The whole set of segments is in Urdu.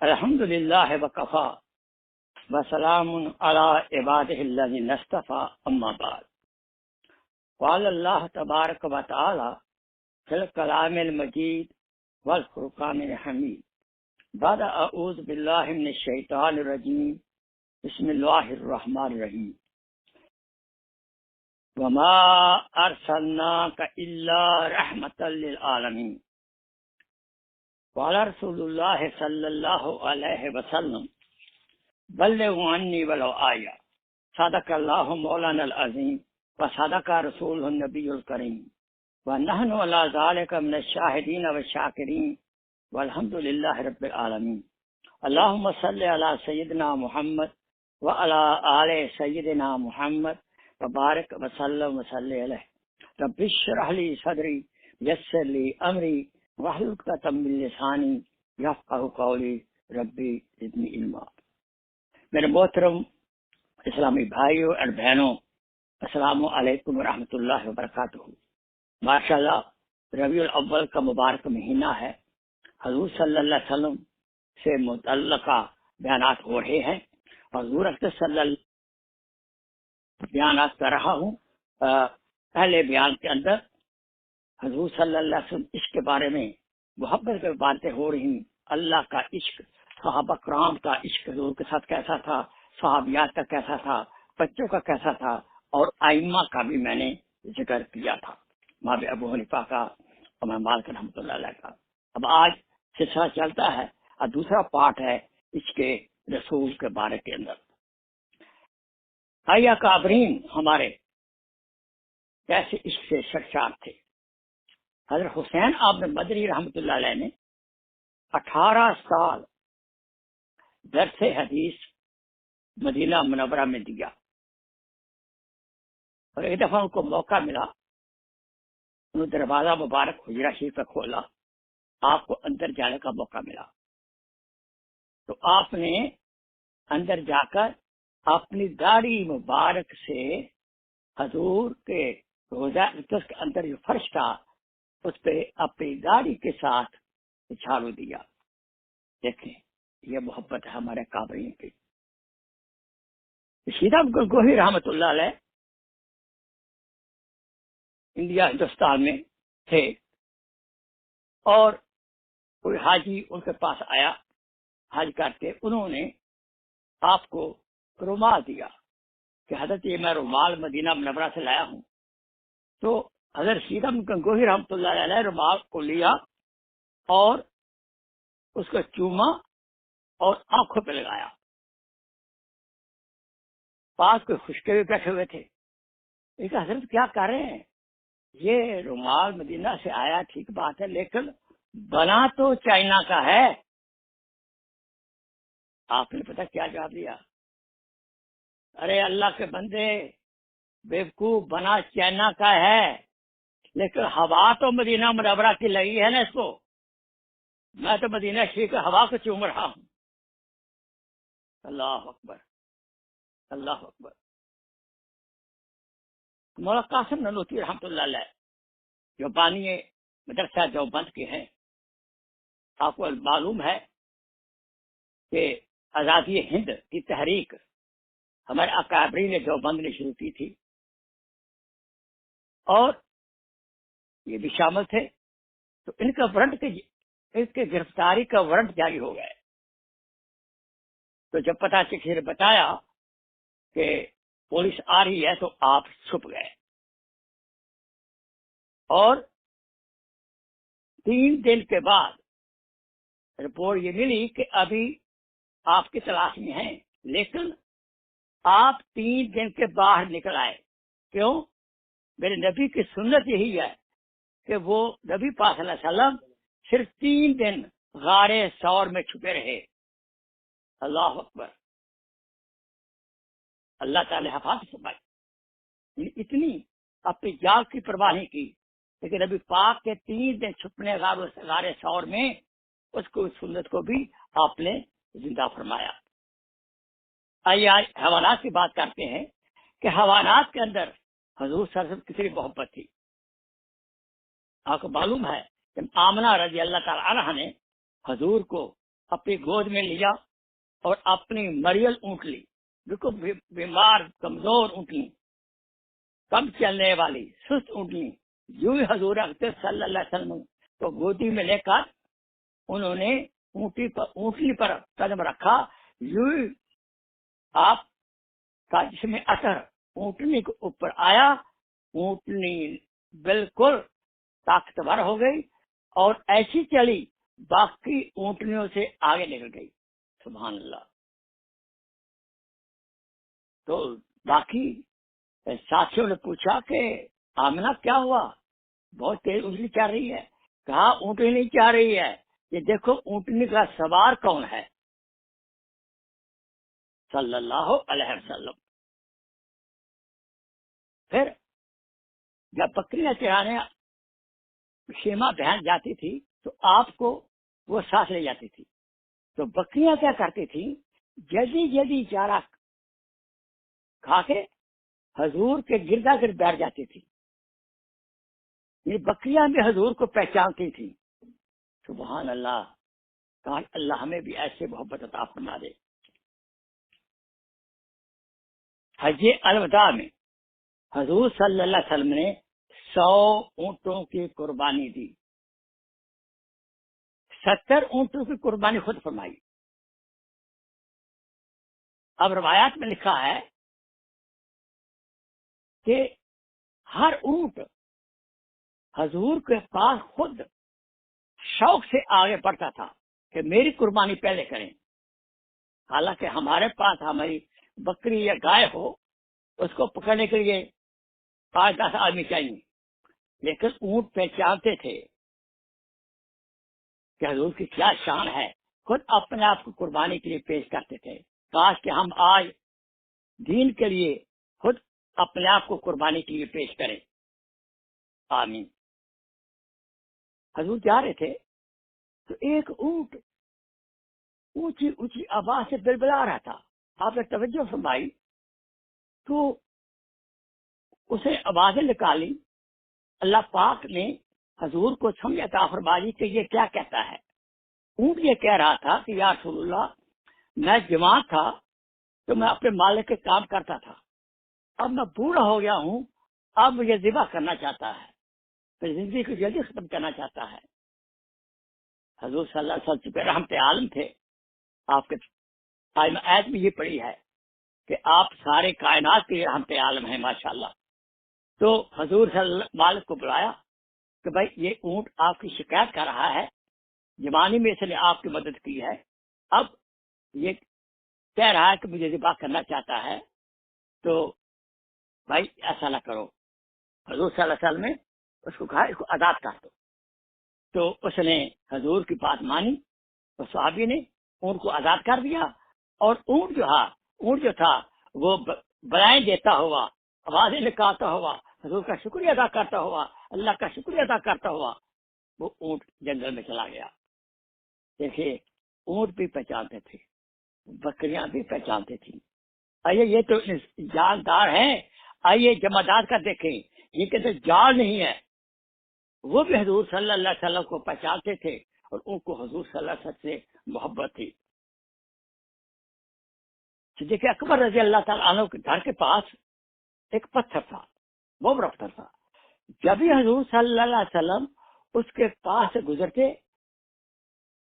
الحمد للہ وکفا وسلام علی عبادہ الذین اصطفى اما بعد قال اللہ تبارک و تعالی فی الکلام المجید والفرقان الحمید بعد اعوذ باللہ من الشیطان الرجیم بسم اللہ الرحمن الرحیم وما ارسلناک الا رحمتا للعالمین قال رسول اللہ صلی اللہ علیہ وسلم بلغوا عنی ولو آیہ صدق اللہ مولانا العظیم وصدق رسول النبی الکریم ونحن علی ذلک من الشاہدین والشاکرین والحمد للہ رب العالمین اللہم صلی علی سیدنا محمد وعلی آل سیدنا محمد وبارک وسلم وصلی علیہ رب اشرح لی صدری یسر لی امری واحلل عقدۃ من لسانی یفقہوا قولی ربی زدنی علما۔ میرے محترم اسلامی بھائیوں اور بہنوں، السلام علیکم ورحمۃ اللہ وبرکاتہ۔ ماشاءاللہ ربیع الاول کا مبارک مہینہ ہے، حضور صلی اللہ علیہ وسلم سے متعلقہ بیانات ہو رہے ہیں اور حضور اکرم صلی اللہ بیانات کر رہا ہوں۔ پہلے بیان کے اندر حضور صلی اللہ علیہ وسلم عشق کے بارے میں، محبت کے باتیں ہو رہی، اللہ کا عشق، صحابہ کرام کا عشق حضور کے ساتھ کیسا تھا، صحابیات کا کیسا تھا، بچوں کا کیسا تھا، اور ائمہ کا بھی میں نے ذکر کیا تھا، امام ابو حنیفہ کا، امام مالک رحمۃ اللہ علیہ کا۔ اب آج سلسلہ چلتا ہے اور دوسرا پارٹ ہے عشق رسول کے بارے کے اندر۔ آیا کابرین ہمارے کیسے عشق سے سرشار تھے۔ حضرت حسین آپ مدنی رحمۃ اللہ علیہ نے 18 سال درس حدیث مدینہ منورہ میں دیا، اور ایک دفعہ ان کو موقع ملا، انہوں نے دروازہ مبارک حجرہ شریف کا کھولا، آپ کو اندر جانے کا موقع ملا، تو آپ نے اندر جا کر اپنی داڑھی مبارک سے حضور کے روضہ اقدس کے اندر جو فرش تھا اس پہ اپنی داڑھی کے ساتھ جھاڑو دیا۔ دیکھیں یہ محبت ہے ہمارے کابرین کی۔ سیدھا گنگوہی رحمۃ اللہ علیہ انڈیا ہندوستان میں تھے، اور کوئی حاجی ان کے پاس آیا حج کر کے، انہوں نے آپ کو رومال دیا کہ حضرت یہ میں رومال مدینہ منورہ سے لایا ہوں۔ تو حضرت سیدھا گنگوہی رحمۃ اللہ علیہ رومال کو لیا اور اس کو چوما اور آنکھوں پہ لگایا۔ پاس کوئی خشکے بھی بیٹھے ہوئے تھے، ایک حضرت کیا کر رہے ہیں؟ یہ رومال مدینہ سے آیا ٹھیک بات ہے، لیکن بنا تو چائنا کا ہے۔ آپ نے پتہ کیا جواب دیا؟ ارے اللہ کے بندے بیوقوف، بنا چائنا کا ہے لیکن ہوا تو مدینہ منورہ کی لگی ہے نا اس کو، میں تو مدینہ شریف کی ہوا کو چوم رہا ہوں۔ اللہ اکبر، اللہ اکبر۔ مولانا قاسم نانوتوی رحمۃ اللہ علیہ جو بانی مدرسہ دیوبند کے ہیں، آپ کو معلوم ہے کہ آزادی ہند کی تحریک ہمارے اکابرین دیوبند نے شروع کی تھی، اور یہ بھی شامل تھے، تو ان کا وارنٹ ان کے گرفتاری کا وارنٹ جاری ہو گیا۔ تو جب پتہ چلا بتایا کہ پولیس آ رہی ہے تو آپ چھپ گئے، اور 3 دن کے بعد رپورٹ یہ ملی کہ ابھی آپ کی تلاش میں ہیں، لیکن آپ 3 دن کے باہر نکل آئے۔ کیوں؟ میرے نبی کی سنت یہی ہے کہ وہ نبی پاک صلی اللہ علیہ وسلم صرف 3 دن غار ثور میں چھپے رہے۔ اللہ اکبر، اللہ تعالی حفاظت فرمائے۔ اتنی اپنی جان کی پرواہ نہیں کی، لیکن نبی پاک کے 3 دن چھپنے غار ثور میں اس کو سنت کو بھی آپ نے زندہ فرمایا۔ آئیے آج حیوانات کی بات کرتے ہیں کہ حیوانات کے اندر حضور صلی اللہ علیہ وسلم کتنی محبت تھی۔ آپ کو معلوم ہے کہ آمنہ رضی اللہ تعالی عنہ نے حضور کو اپنی گود میں لیا اور اپنی مریل اونٹ لی، بالکل بیمار کمزور اونٹنی، کم چلنے والی سست اونٹنی، یوں ہی حضور اکرم صلی اللہ علیہ وسلم کو گودی میں لے کر انہوں نے اونٹنی پر قدم رکھا، یوں ہی آپ کا جسم اثر اونٹنی کے اوپر آیا، اونٹنی بالکل طاقتور ہو گئی اور ایسی چلی باقی اونٹنیوں سے آگے نکل گئی۔ سبحان اللہ۔ تو باقی ساتھیوں نے پوچھا کہ آمنہ کیا ہوا، بہت تیز اونٹنی چل رہی ہے؟ کہا اونٹنی نہیں چل رہی ہے، یہ دیکھو اونٹنی کا سوار کون ہے، صلی اللہ علیہ وسلم۔ پھر جب بکریاں چرانے شیما بہن جاتی تھی تو آپ کو وہ ساتھ لے جاتی تھی، تو بکریاں کیا کرتی تھی، جلدی جلدی چارہ کھا کے حضور کے گردا گرد بیٹھ جاتی تھی، یہ بکریاں بھی حضور کو پہچانتی تھی۔ سبحان اللہ، کہا اللہ ہمیں بھی ایسے محبت عطا فرما دے۔ حج الوداع میں حضور صلی اللہ علیہ وسلم نے 100 اونٹوں کی قربانی دی، 70 اونٹوں کی قربانی خود فرمائی۔ اب روایات میں لکھا ہے کہ ہر اونٹ حضور کے پاس خود شوق سے آگے بڑھتا تھا کہ میری قربانی پہلے کریں، حالانکہ ہمارے پاس ہماری بکری یا گائے ہو اس کو پکڑنے کے لیے 5-10 آدمی چاہیے، لیکن اونٹ پہچانتے تھے کہ حضور کی کیا شان ہے، خود اپنے آپ کو قربانی کے لیے پیش کرتے تھے۔ کاش کہ ہم آج دین کے لیے خود اپنے آپ کو قربانی کے لیے پیش کریں، آمین۔ حضور جا رہے تھے تو ایک اونٹ اونچی اونچی آواز سے بلبلا رہا تھا، آپ نے توجہ فرمائی تو اسے آوازیں نکالی، اللہ پاک نے حضور کو سمجھ عطا فرمائی کہ یہ کیا کہتا ہے۔ اونٹ یہ کہہ رہا تھا کہ یا رسول اللہ، میں جوان تھا تو میں اپنے مالک کے کام کرتا تھا، اب میں بوڑھا ہو گیا ہوں، اب مجھے ذبح کرنا چاہتا ہے، پھر زندگی کو جلدی ختم کرنا چاہتا ہے۔ حضور صلی اللہ علیہ وسلم چونکہ رحمت عالم تھے، آپ کے آیت میں یہ پڑھی ہے کہ آپ سارے کائنات کے رحمت عالم ہیں، ماشاءاللہ۔ تو حضور صلی اللہ مالک کو بلایا کہ بھائی یہ اونٹ آپ کی شکایت کر رہا ہے، جوانی میں اس نے آپ کی مدد کی ہے، اب یہ کہہ رہا ہے کہ مجھے ذبح کرنا چاہتا ہے، تو بھائی ایسا نہ کرو۔ حضور صلی اللہ علیہ وسلم نے اس کو کہا اس کو آزاد کر دو، تو اس نے حضور کی بات مانی، تو صحابی نے اونٹ کو آزاد کر دیا، اور اونٹ جو تھا وہ بلائیں دیتا ہوا، آوازیں نکالتا ہوا، حضور کا شکریہ ادا کرتا ہوا، اللہ کا شکریہ ادا کرتا ہوا وہ اونٹ جنگل میں چلا گیا۔ دیکھیے اونٹ بھی پہچانتے تھے، بکریاں بھی پہچانتے تھیں۔ آئیے یہ تو جاندار ہیں، آئیے جمادات کا دیکھیں، یہ کہتے جال نہیں ہے، وہ بھی حضور صلی اللہ علیہ وسلم کو پہچانتے تھے اور ان کو حضور صلی اللہ علیہ وسلم سے محبت تھی۔ صدیق اکبر رضی اللہ تعالیٰ عنہ کے گھر کے پاس ایک پتھر تھا، بہت بڑا پتھر تھا، جب بھی حضور صلی اللہ علیہ وسلم اس کے پاس سے گزرتے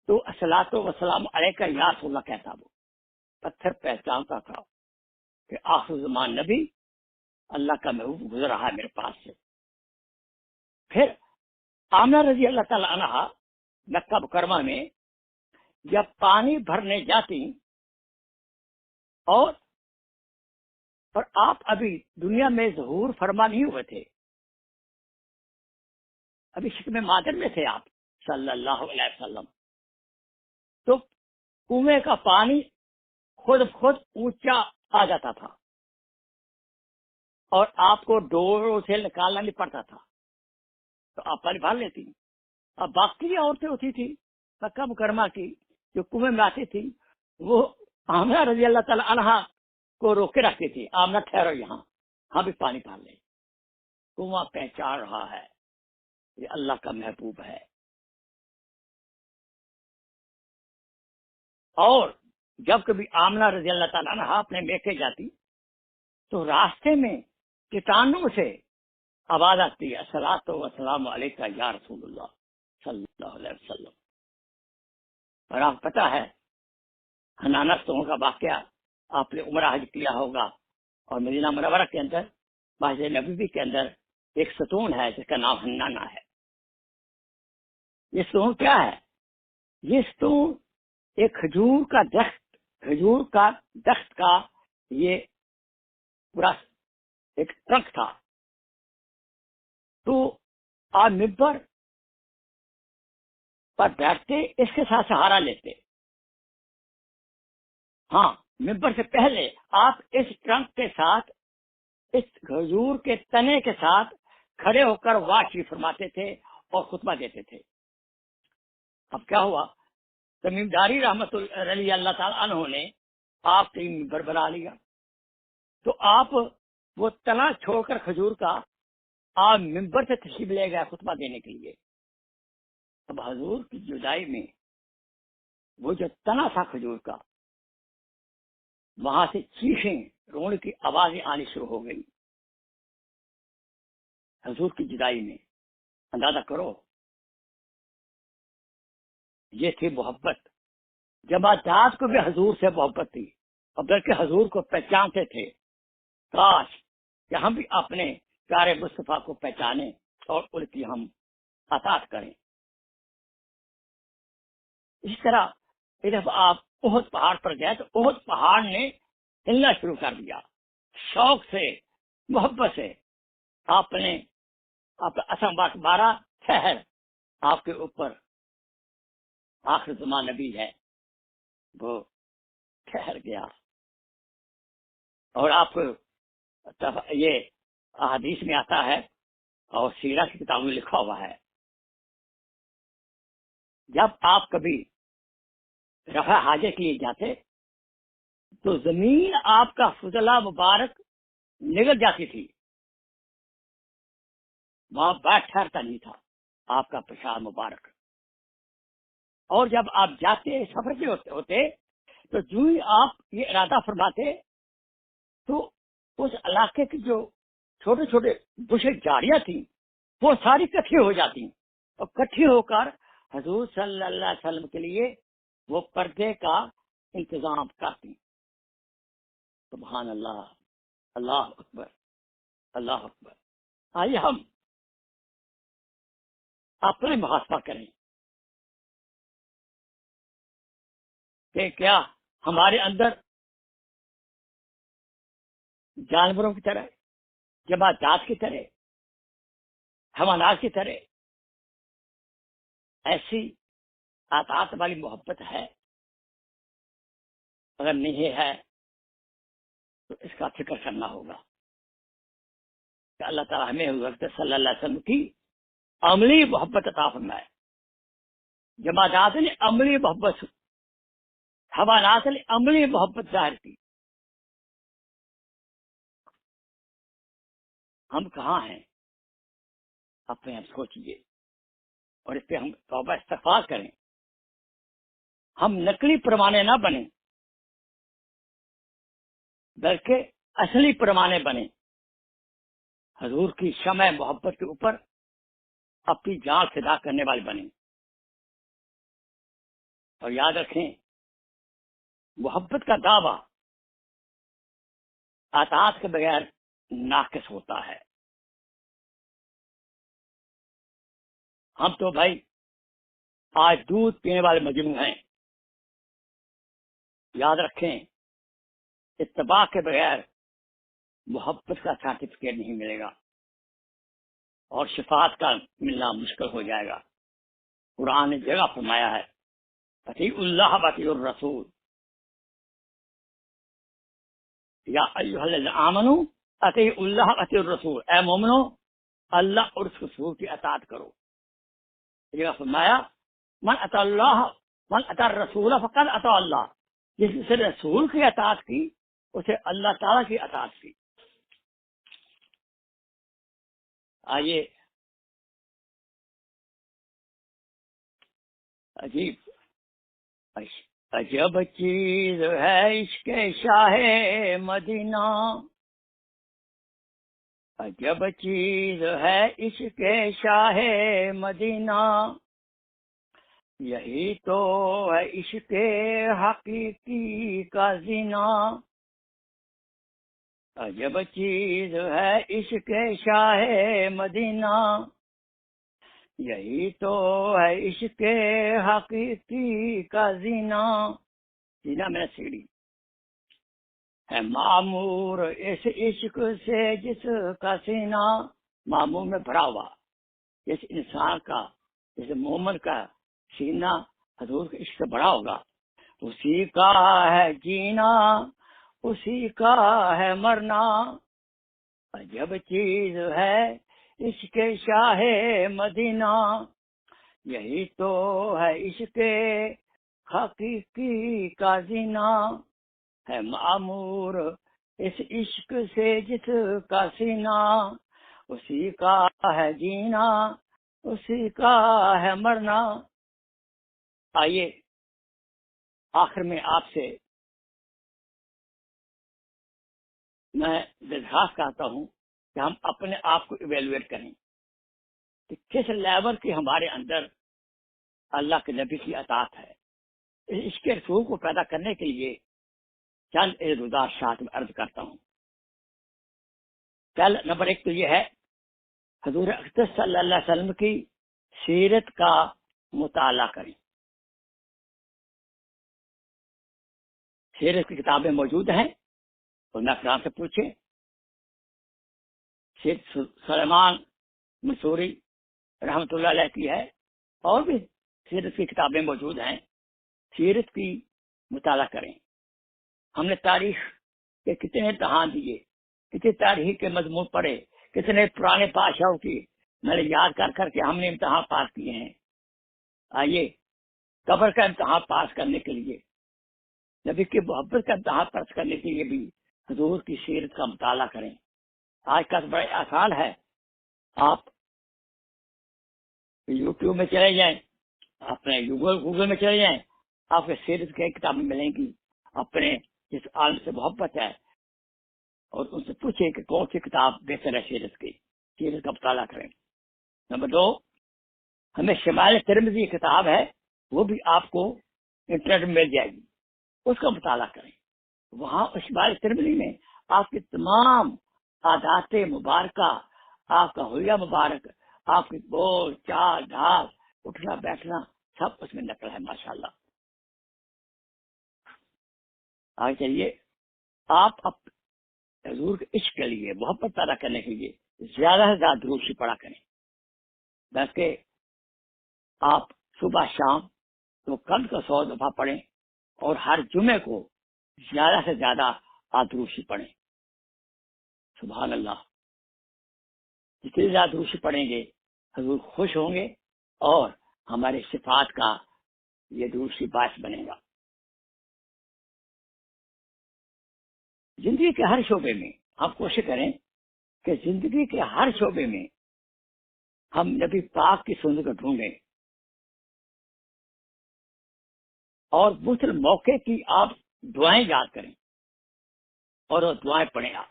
تو الصلاۃ والسلام علیک یا رسول اللہ کہتا، وہ پتھر پہچانتا تھا کہ آخر زمان نبی اللہ کا محبوب گزر رہا ہے میرے پاس سے۔ پھر آمنہ رضی اللہ تعالیٰ عنہ مکہ مکرمہ میں جب پانی بھرنے جاتی اور آپ ابھی دنیا میں ظہور فرما نہیں ہوئے تھے، ابھی شکم مادر میں تھے آپ صلی اللہ علیہ وسلم، تو کنویں کا پانی خود اونچا آ جاتا تھا اور آپ کو ڈوروں سے نکالنا نہیں پڑتا تھا، تو آپ پانی بھر لیتی۔ اب باقی عورتیں ہوتی تھی مکہ مکرمہ کی جو کنویں میں آتی تھی، وہ آمنہ رضی اللہ تعالی عنہا کو روکے رکھتی تھی، آمنہ ٹھہرو یہاں، ہاں بھی پانی بھر لیں۔ کنواں پہچان رہا ہے یہ اللہ کا محبوب ہے۔ اور جب کبھی آمنہ رضی اللہ تعالیٰ عنہ اپنے میکے جاتی تو راستے میں کتانوں سے آواز آتی ہے الصلاۃ والسلام علیکہ یا رسول اللہ صلی اللہ علیہ وسلم. اور آپ پتہ ہے حنانستوں کا واقعہ آپ نے عمرہ حج کیا ہوگا، اور مدینہ منورہ کے اندر مسجد نبوی کے اندر ایک ستون ہے جس کا نام حنانہ ہے. یہ ستون کیا ہے؟ یہ ستون ایک کھجور کا درخت کا یہ پورا ایک ٹرنک تھا. تو آپ ممبر پر بیٹھتے اس کے ساتھ سہارا لیتے. ہاں، ممبر سے پہلے آپ اس ٹرنک کے ساتھ، اس کھجور کے تنے کے ساتھ کھڑے ہو کر واشی فرماتے تھے اور خطبہ دیتے تھے. اب کیا ہوا، تمیم داری رحمت رضی اللہ تعالیٰ عنہ نے آپ کے ممبر بنا لیا. تو آپ وہ تنا چھوڑ کر کھجور کا آپ ممبر سے تشریف لے گئے خطبہ دینے کے لیے. اب حضور کی جدائی میں وہ جو تنا تھا کھجور کا، وہاں سے چیخیں رونے کی آوازیں آنی شروع ہو گئی. حضور کی جدائی میں اندازہ کرو، یہ تھی محبت. جماعت کو بھی حضور سے محبت تھی، اور بلکہ حضور کو پہچانتے تھے. کاش کہ ہم بھی اپنے پیارے مصطفیٰ کو پہچانیں اور ان کی ہم اطاعت کریں. اس طرح جب آپ احد پہاڑ پر گئے تو احد پہاڑ نے ہلنا شروع کر دیا. شوق سے، محبت سے آپ نے اسم 12 شہر آپ کے اوپر آخر زمان نبی ہے وہ ٹھہر گیا. اور آپ یہ احادیث میں آتا ہے اور سیرہ کی کتابوں میں لکھا ہوا ہے، جب آپ کبھی رفع حاجت کے لیے جاتے تو زمین آپ کا فضلہ مبارک نگل جاتی تھی، وہاں بیٹھ ٹھہرتا نہیں تھا آپ کا پیشاب مبارک. اور جب آپ جاتے سفر کے ہوتے تو جو ہی آپ یہ ارادہ فرماتے تو اس علاقے کی جو چھوٹے چھوٹے بشیں جاریاں تھیں وہ ساری کٹھی ہو جاتی، اور کٹھی ہو کر حضور صلی اللہ علیہ وسلم کے لیے وہ پردے کا انتظام کرتی. سبحان اللہ، اللہ اکبر، اللہ اکبر. آئیے ہم اپنے محاسبہ کریں کہ کیا ہمارے اندر جانوروں کی طرح، جماعت کی طرح، حیوانات کی طرح ایسی اطاعت والی محبت ہے؟ اگر نہیں ہے تو اس کا فکر کرنا ہوگا کہ اللہ تعالیٰ ہمیں حضرت صلی اللہ علیہ وسلم کی عملی محبت عطا فرمائے. جماعت نے عملی محبت، حیوانات نے عملی محبت ظاہر کی. ہم کہاں ہیں؟ اپنے ہم سوچیے اور اس پہ ہم توبہ استغفار کریں. ہم نقلی پیمانے نہ بنیں بلکہ اصلی پیمانے بنیں. حضور کی شمع محبت کے اوپر اپنی جان فدا کرنے والے بنیں. اور یاد رکھیں، محبت کا دعویٰ اطاعت کے بغیر ناقص ہوتا ہے. ہم تو بھائی آج دودھ پینے والے مجنون ہیں. یاد رکھیں، اتباع کے بغیر محبت کا سرٹیفکیٹ نہیں ملے گا اور شفاعت کا ملنا مشکل ہو جائے گا. قرآن نے جگہ فرمایا ہے اطیعوا اللہ واطیعوا الرسول یا ایھا الذین آمنوا اطیعوا اللہ واطیعوا الرسول. اے مومنو، اللہ اور اس رسول کی اطاعت کرو. جگہ فرمایا من اطاع اللہ من اطاع الرسول فقد اطاع اللہ. جس نے رسول کی اطاعت کی اسے اللہ تعالیٰ کی اطاعت کی. آئیے عجیب عجب چیز ہے عشق شاہ مدینہ، عجب چیز ہے عشق شاہ مدینہ، یہی تو ہے عشق حقیقی کا زینہ، عجب چیز ہے عشق شاہ مدینہ، یہی تو ہے عشق حقیقی کا زینہ، زینہ میں سیڑھی ہے معمور اس عشق سے جس کا سینہ، معمور میں بھرا ہوا جس انسان کا، جس مومن کا سینہ حضور کے عشق سے بھرا ہوگا، اسی کا ہے جینا، اسی کا ہے مرنا، عجب چیز ہے عشق شاہ مدینہ، یہی تو ہے عشق حقیقی کا زینہ، ہے معمور اس عشق سے جس کا سینہ، اسی کا ہے جینا، اسی کا ہے مرنا۔ آئیے آخر میں آپ سے میں درخواست کرتا ہوں کہ ہم اپنے آپ کو ایویلویٹ کریں کہ کس لیول کی ہمارے اندر اللہ کے نبی کی اطاعت ہے۔ اس کے رسول کو پیدا کرنے کے لیے چند گزار شاعت میں عرض کرتا ہوں۔ پہلا نمبر ایک تو یہ ہے حضور اقدس صلی اللہ علیہ وسلم کی سیرت کا مطالعہ کریں۔ سیرت کی کتابیں موجود ہیں، علماء کرام سے پوچھیں۔ سیرت سلیمان منصوری رحمۃ اللہ علیہ کی ہے، اور بھی سیرت کی کتابیں موجود ہیں، سیرت کی مطالعہ کریں۔ ہم نے تاریخ کے کتنے امتحان دیے، کتنے تاریخ کے مضمون پڑھے، کتنے پرانے بادشاہوں کی میں نے یاد کر کر کے ہم نے امتحان پاس کیے ہیں۔ آئیے قبر کا امتحان پاس کرنے کے لیے، نبی کی محبت کا امتحان پاس کرنے کے لیے بھی حضور کی سیرت کا مطالعہ کریں۔ آج کا بڑا آسان ہے، آپ یوٹیوب میں چلے جائیں، اپنے گوگل میں چلے جائیں، آپ کے سیرت کی کتابیں ملیں گی۔ اپنے جس عالم سے محبت ہے اور ان سے پوچھیں کہ کون سی کتاب بہتر ہے سیرت کی، سیرت کا مطالعہ کریں۔ نمبر 2، ہمیں شمائل ترمذی کی کتاب ہے، وہ بھی آپ کو انٹرنیٹ میں مل جائے گی، اس کا مطالعہ کریں۔ وہاں شمائل ترمذی میں آپ کی تمام عادات مبارکہ، آپ کا حلیہ مبارک، آپ کی بول چال ڈھال، اٹھنا بیٹھنا، سب اس میں نقل ہے ماشاءاللہ۔ آگے چلیے، آپ حضور کے عشق کے لیے، محبت پیدا کرنے کے لیے زیادہ سے زیادہ درود شریف پڑھا کریں، بلکہ آپ صبح شام تو کم کا 100 دفعہ پڑھیں، اور ہر جمعے کو زیادہ سے زیادہ آپ درود شریف پڑھیں۔ سبحان اللہ، جتنی زیادہ درود شریف پڑھیں گے حضور خوش ہوں گے، اور ہمارے صفات کا یہ درود شریف باعث بنے گا۔ زندگی کے ہر شعبے میں ہم کوشش کریں کہ زندگی کے ہر شعبے میں ہم نبی پاک کی سنت کو ڈھونڈیں، اور مختلف موقع کی آپ دعائیں یاد کریں اور وہ دعائیں پڑھیں۔ آپ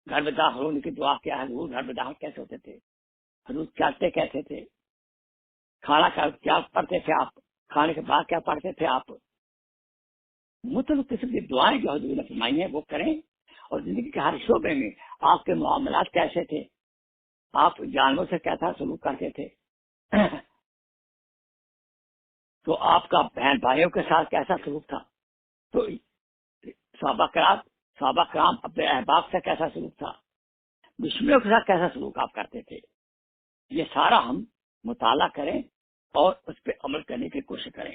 گھر میں داخل ہونے کی دعا کیا ہے، حضور گھر میں داخل کیسے ہوتے تھے، حضور چلتے کیسے تھے، کھانا کیا پڑھتے تھے آپ، کھانے کے بعد کیا پڑھتے تھے آپ، مختلف قسم کی دعائیں جو حضور نے فرمائی ہیں وہ کریں۔ اور زندگی کے ہر شعبے میں آپ کے معاملات کیسے تھے، آپ جانوروں سے کیسا سلوک کرتے تھے، تو آپ کا بہن بھائیوں کے ساتھ کیسا سلوک تھا، تو صحابہ کرام اپنے احباب سے کیسا سلوک تھا، دشمنوں کے ساتھ کیسا سلوک آپ کرتے تھے، یہ سارا ہم مطالعہ کریں اور اس پہ عمل کرنے کی کوشش کریں۔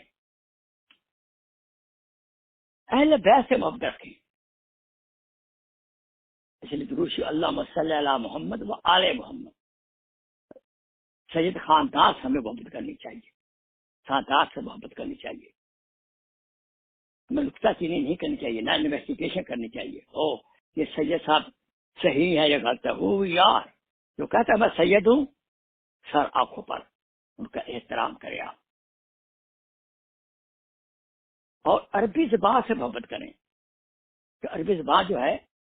اہل بیت سے محبت رکھیں، اس لیے درود شریف اللہم صلی علی محمد و آل محمد۔ سید خاندان سے ہمیں محبت کرنی چاہیے، خاندان سے محبت کرنی چاہیے، ہمیں نکتہ چینی نہیں کرنی چاہیے، نہ انویسٹیگیشن کرنی چاہیے۔ یہ سید صاحب صحیح ہے یا غلط ہے، وہ یار جو کہتا ہے میں سید ہوں، سر آنکھوں پر ان کا احترام کرے آپ۔ اور عربی زبان سے محبت کریں کہ عربی زبان جو ہے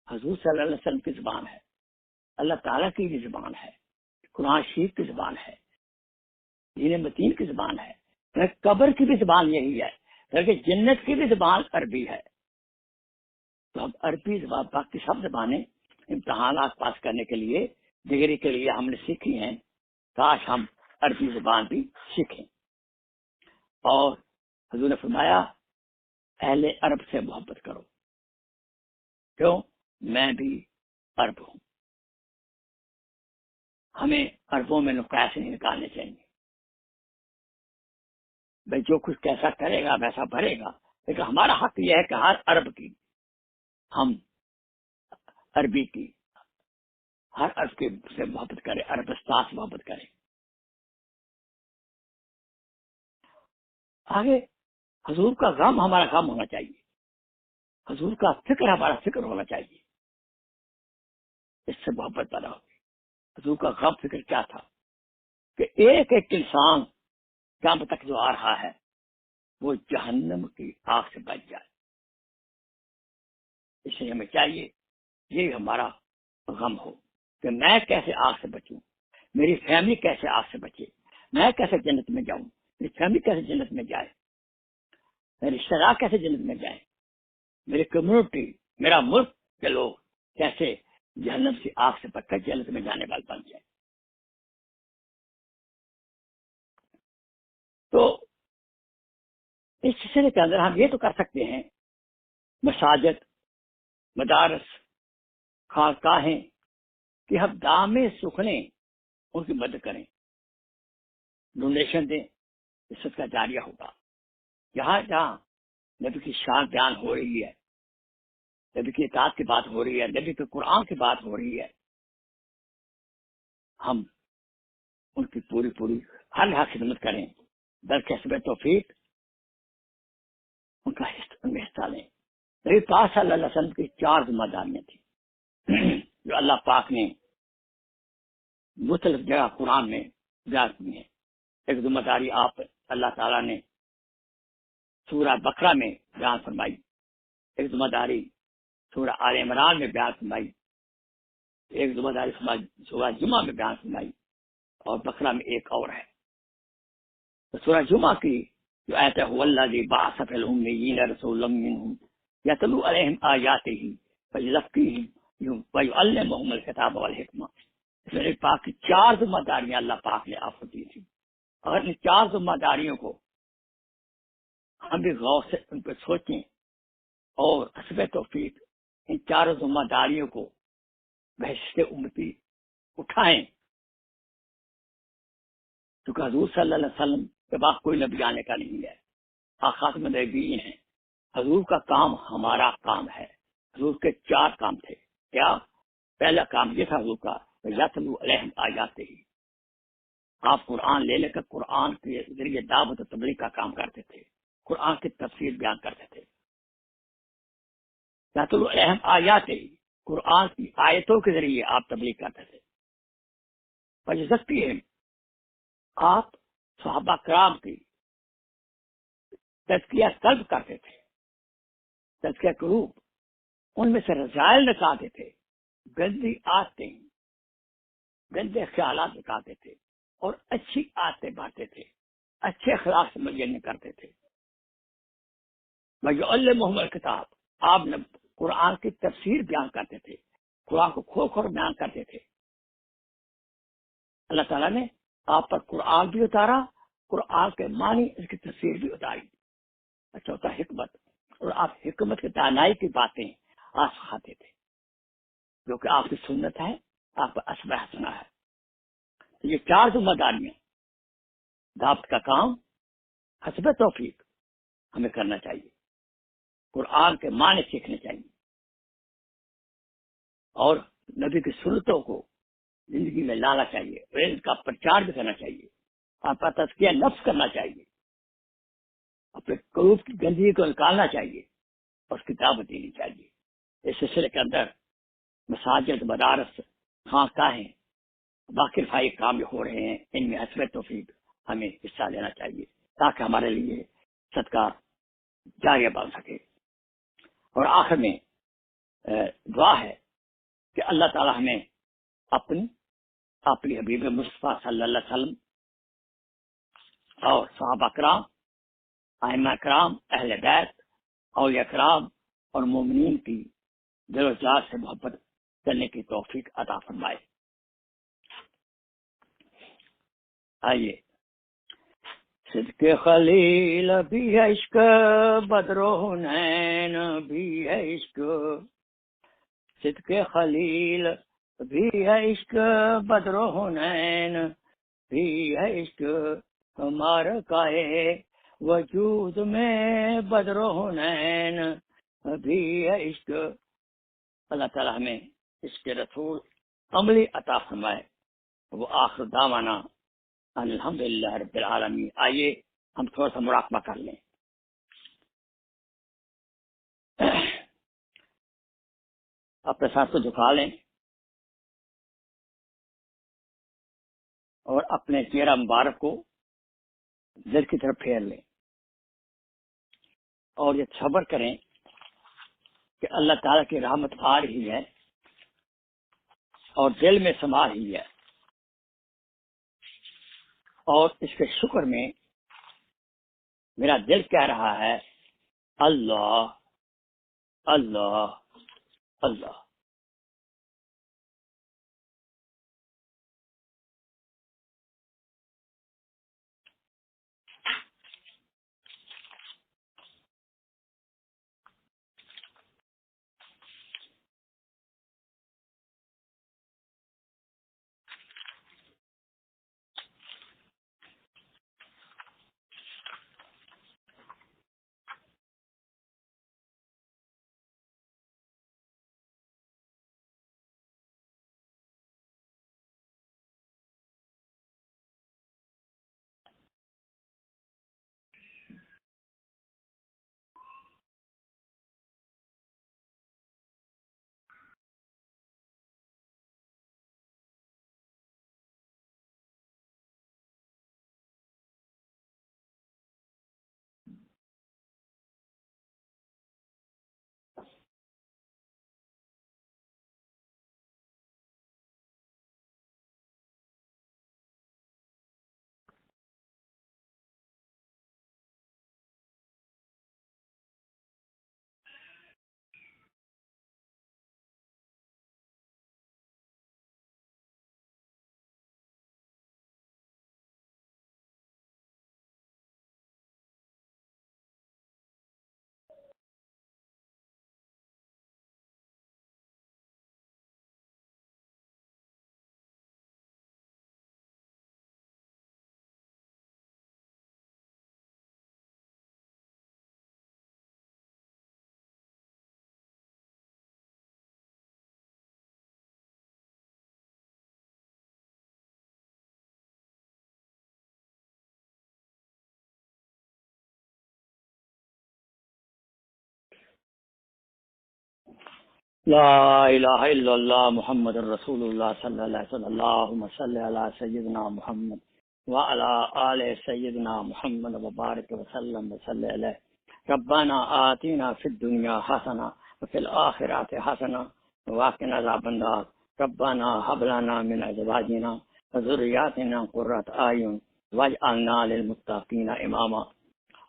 حضور صلی اللہ علیہ وسلم کی زبان ہے، اللہ تعالیٰ کی بھی زبان ہے، قرآن شریف کی زبان ہے، دین متین کی زبان ہے، قبر کی بھی زبان یہی ہے، بلکہ جنت کی بھی زبان عربی ہے۔ تو اب عربی زبان، باقی سب زبانیں امتحانات پاس کرنے کے لیے، ڈگری کے لیے ہم نے سیکھی ہیں، کاش ہم عربی زبان بھی سیکھیں۔ اور حضور نے فرمایا اہل عرب سے محبت کرو، کیوں؟ میں بھی عرب ہوں۔ ہمیں عربوں میں نقائص نہیں نکالنے چاہیے، بھائی جو کچھ کیسا کرے گا ویسا بھرے گا، لیکن ہمارا حق یہ ہے کہ ہر عرب کی، ہم عربی کی، ہر عرب کے سے محبت کریں، عربستان سے محبت کریں۔ آگے حضور کا غم ہمارا غم ہونا چاہیے، حضور کا فکر ہمارا فکر ہونا چاہیے، اس سے محبت پیدا ہوگی۔ حضور کا غم فکر کیا تھا کہ ایک ایک انسان قیامت تک جو آ رہا ہے وہ جہنم کی آگ سے بچ جائے، اس لیے ہمیں چاہیے یہ ہمارا غم ہو کہ میں کیسے آگ سے بچوں، میری فیملی کیسے آگ سے بچے، میں کیسے جنت میں جاؤں، میری فیملی کیسے جنت میں جائے، میرے رشتے دار کیسے جنت میں جائیں، میری کمیونٹی، میرا ملک کے لوگ کیسے جہنم سے آگ سے بچ کر جنت میں جانے والے بن جائیں۔ تو اس سلسلے کے اندر ہم یہ تو کر سکتے ہیں، مساجد، مدارس، خانقاہیں کہ ہم دام سخنے ان کی مدد کریں، ڈونیشن دیں، اس کا جاریہ ہوگا۔ جہاں جہاں نبی کی شان بیان ہو رہی ہے، نبی کی اطاعت کی بات ہو رہی ہے، نبی کے قرآن کی بات ہو رہی ہے، ہم ان کی پوری پوری ہر لحاظ خدمت کریں، درکسب توفیق ان کا ان میں حصہ لیں۔ نبی پاک صلی اللہ علیہ وسلم کی 4 ذمہ داریاں تھیں جو اللہ پاک نے مختلف جگہ قرآن میں بیان کی ہیں۔ ایک ذمہ داری آپ اللہ تعالیٰ نے سورہ بقرہ میں بیان فرمائی، ایک ذمہ داری سورہ آل عمران میں بیان فرمائی، ایک ذمہ داری سورہ جمعہ میں بیان فرمائی، اور بقرہ میں ایک اور ہے۔ تو سورہ جمعہ کی جو آیت ہے والذی بعث فی الامیین رسولا منہم یتلو علیہم آیاتہ ویزکیہم ویعلمہم الکتاب والحکمہ۔ اس میں پاک کی 4 ذمہ داریاں اللہ پاک نے آپ کو دی تھی، اگر ان 4 ذمہ داریوں کو ہم بھی غور سے ان پہ سوچیں اور حسب توفیق ان 4 ذمہ داریوں کو بحث امتی اٹھائیں، کیونکہ حضور صلی اللہ علیہ وسلم کے بعد کوئی نبی آنے کا نہیں ہے، خاتم النبیین ہیں۔ حضور کا کام ہمارا کام ہے۔ حضور کے 4 کام تھے۔ کیا؟ پہلا کام یہ تھا حضور کا یتلو علیہم آیاتہ، آپ قرآن لے کر قرآن کے ذریعے دعوت و تبلیغ کا کام کرتے تھے، قرآن کی تفسیر بیان کرتے تھے۔ یتلو علیہم آیاتہ، قرآن کی آیتوں کے ذریعے آپ تبلیغ کرتے تھے۔ ویزکیہم، آپ صحابہ کرام کی تزکیہ قلب کرتے تھے، تزکیہ قلوب، ان میں سے رذائل نکالتے تھے، گندی عادتیں، گندے خیالات نکالتے تھے، اور اچھی عادتیں بانٹتے تھے، اچھے اخلاق سے ملین کرتے تھے۔ وَيُعَلِّمُهُمُ الْكِتَابَ، آپ نے قرآن کی تفسیر بیان کرتے تھے، قرآن کو کھول کھول بیان کرتے تھے۔ اللہ تعالیٰ نے آپ پر قرآن بھی اتارا، قرآن کے معنی اس کی تفسیر بھی اتاری۔ اچھا ہوتا حکمت، اور آپ حکمت کی دانائی کی باتیں آپ سکھاتے تھے، جو کہ آپ کی سنت ہے، آپ کا اسوہ حسنہ ہے۔ یہ 4 ذمہ داریاں دعوت کا کام حسب توفیق ہمیں کرنا چاہیے، قرآن کے معنی سیکھنے چاہیے، اور نبی کی سنتوں کو زندگی میں لانا چاہیے، اور اس کا پرچار بھی کرنا چاہیے، آپ کا تزکیہ نفس کرنا چاہیے، اپنے قلوب کی گندگی کو نکالنا چاہیے، اور اس کی دعوت دینی چاہیے۔ اس سلسلے کے اندر مساجد، مدارس، خانقاہیں، باقی رفائی کام جو ہو رہے ہیں، ان میں حسب توفیق ہمیں حصہ لینا چاہیے، تاکہ ہمارے لیے صدقہ جاریہ بن سکے۔ اور آخر میں دعا ہے کہ اللہ تعالی ہمیں اپنی حبیب مصطفیٰ صلی اللہ علیہ وسلم اور صحابہ کرام، ائمہ کرام، اہل بیت، اولیاء کرام اور مومنین کی دل و جان سے محبت کرنے کی توفیق عطا فرمائے۔ آئیے، صدق خلیل بھی ہے عشق، بدر و حنین بھی ہے عشق، صدق خلیل بھی ہے عشق، بدر و حنین بھی ہے عشق، ہمارا کائے وجود میں بدر و حنین بھی ہے عشق۔ اللہ تعالی ہمیں عشق رسول عملی عطا فرمائے۔ وہ آخر دعوانا الحمدللہ رب العالمین۔ آئیے ہم تھوڑا سا مراقبہ کر لیں۔ اپنے ساتھ کو جھکا لیں اور اپنے چہرہ مبارک کو دل کی طرف پھیر لیں اور یہ صبر کریں کہ اللہ تعالیٰ کی رحمت آ رہی ہے اور دل میں سما رہی ہے، اور اس کے شکر میں میرا دل کہہ رہا ہے اللہ اللہ اللہ۔ لا الہ الا اللہ محمد الرسول اللہ صلی اللہ علیہ وسلم۔ اللہم صلی علی سیدنا محمد وعلی آل سیدنا محمد وبارک وسلم وصلی علیہ۔ ربنا آتنا فی الدنیا حسنہ وفی الآخرۃ حسنہ وقنا عذاب النار۔ ربنا هب لنا من ازواجنا وذریاتنا قرۃ اعین واجعلنا للمتقین اماما۔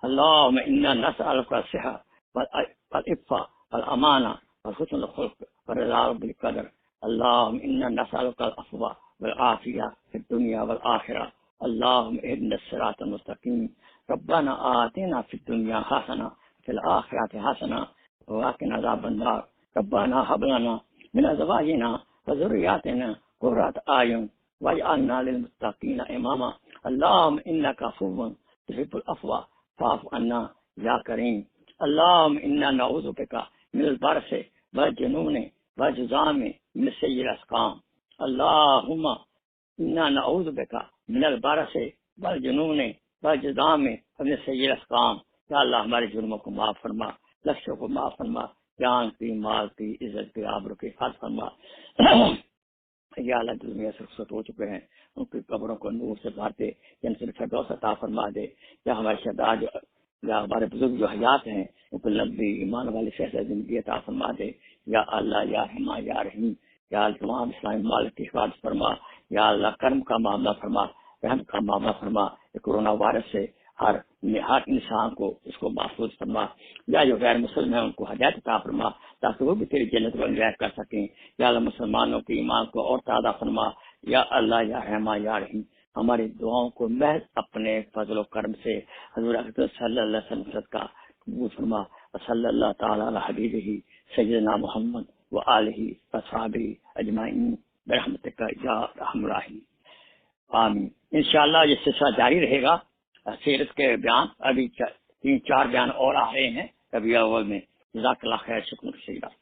اللهم انا نسألك الصحة والعفة والأمانة وحسن الخلق والرضا بالقدر۔ اللهم انا نسألك العفو والعافية في الدنيا والآخرة۔ اللهم اهدنا الصراط المستقيم۔ ربنا آتنا في الدنيا حسنة وفي الآخرة حسنة وقنا عذاب النار۔ ربنا هب لنا من أزواجنا وذرياتنا قرة أعين واجعلنا للمتقين إماما۔ اللهم إنك عفو تحب العفو فاعف عنا یا کریم۔ اللهم انا نعوذ بک من البرص والجنون والجذام من سیء الاسقام۔ اللهم انا نعوذ بک من البرص والجنون والجذام من سیء الاسقام۔ یا اللہ ہمارے جرموں کو معاف فرما، لفظوں کو معاف فرما، جان کی، مال کی، عزت کی، آبرو کی حفاظت فرما۔ یا اللہ جو دنیا سے رخصت ہو چکے ہیں ان کی قبروں کو نور سے بھر دے، جنت الفردوس عطا فرما دے۔ یا ہمارے شہداء جو یا ہمارے بزرگ جو حیات ہیں ان کو لمبی ایمان والی صحت زندگی عطا فرما دے. یا اللہ یا رحمان یا رحیم، یا اللہ تمام اسلامی مالک کی حفاظت فرما. یا اللہ کرم کا معاملہ فرما، رحم کا معاملہ فرما. کورونا وائرس سے ہر انسان کو اس کو محفوظ فرما. یا جو غیر مسلم ہیں ان کو ہدایت عطا فرما تاکہ وہ بھی تیری جنت کو انجوائے کر سکیں. یا اللہ مسلمانوں کے ایمان کو اور تازہ فرما. یا اللہ یا رحمان یا رحیم، ہماری دعاؤں کو محض اپنے فضل و کرم سے حضور اکرم صلی اللہ علیہ وسلم کا قبول فرما. صلی اللہ تعالی علی حبیبہ سیدنا محمد و آلہ وصحبہ اجمعین برحمتک یا ارحم الراحمین. آمین. انشاءاللہ یہ سلسلہ جاری رہے گا. سیرت کے بیان ابھی 3-4 بیان اور آ رہے ہیں کبھی اول میں. جزاک اللہ خیر. شکریہ.